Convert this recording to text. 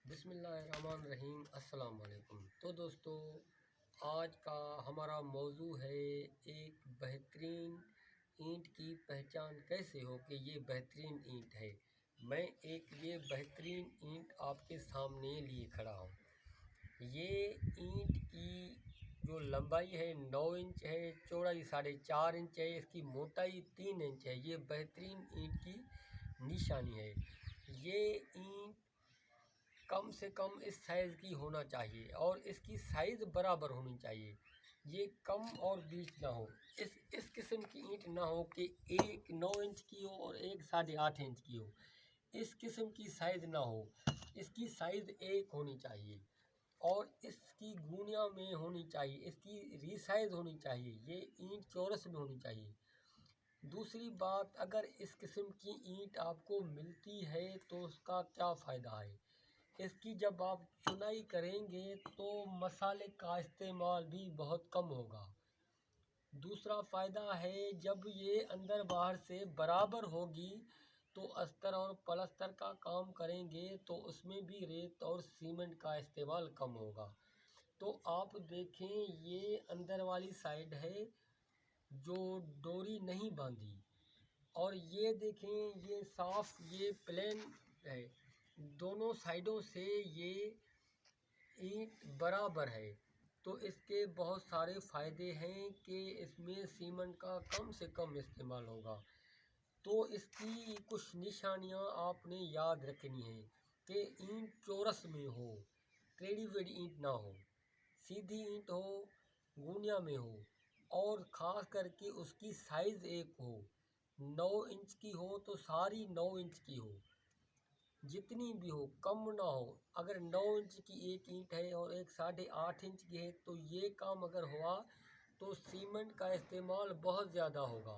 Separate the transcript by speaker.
Speaker 1: बिस्मिल्लाहिर्रहमानिर्रहीम अस्सलाम वालेकुम। तो दोस्तों, आज का हमारा मौजू है एक बेहतरीन ईंट की पहचान कैसे हो कि ये बेहतरीन ईंट है। मैं एक ये बेहतरीन ईंट आपके सामने लिए खड़ा हूँ। ये ईंट की जो लंबाई है 9 इंच है, चौड़ाई 4.5 इंच है, इसकी मोटाई 3 इंच है। ये बेहतरीन ईंट की निशानी है। ये ईंट कम से कम इस साइज़ की होना चाहिए और इसकी साइज़ बराबर होनी चाहिए। ये कम और बीच ना हो। इस किस्म की ईंट ना हो कि एक 9 इंच की हो और एक 8.5 इंच की हो। इस किस्म की साइज़ ना हो। इसकी साइज़ एक होनी चाहिए और इसकी गुनिया में होनी चाहिए। इसकी रीसाइज होनी चाहिए। ये ईंट चौरस में होनी चाहिए। दूसरी बात, अगर इस किस्म की ईंट आपको मिलती है तो उसका क्या फ़ायदा है। इसकी जब आप चुनाई करेंगे तो मसाले का इस्तेमाल भी बहुत कम होगा। दूसरा फ़ायदा है, जब ये अंदर बाहर से बराबर होगी तो अस्तर और पलस्तर का काम करेंगे तो उसमें भी रेत और सीमेंट का इस्तेमाल कम होगा। तो आप देखें, ये अंदर वाली साइड है जो डोरी नहीं बांधी, और ये देखें ये साफ, ये प्लेन है। दोनों साइडों से ये ईंट बराबर है। तो इसके बहुत सारे फ़ायदे हैं कि इसमें सीमेंट का कम से कम इस्तेमाल होगा। तो इसकी कुछ निशानियां आपने याद रखनी है कि ईंट चौरस में हो, टेढ़ी मेढ़ी ईंट ना हो, सीधी ईंट हो, गुनिया में हो, और ख़ास करके उसकी साइज़ एक हो। 9 इंच की हो तो सारी 9 इंच की हो, जितनी भी हो, कम ना हो। अगर 9 इंच की एक ईंट है और एक 8.5 इंच की है तो ये काम अगर हुआ तो सीमेंट का इस्तेमाल बहुत ज़्यादा होगा।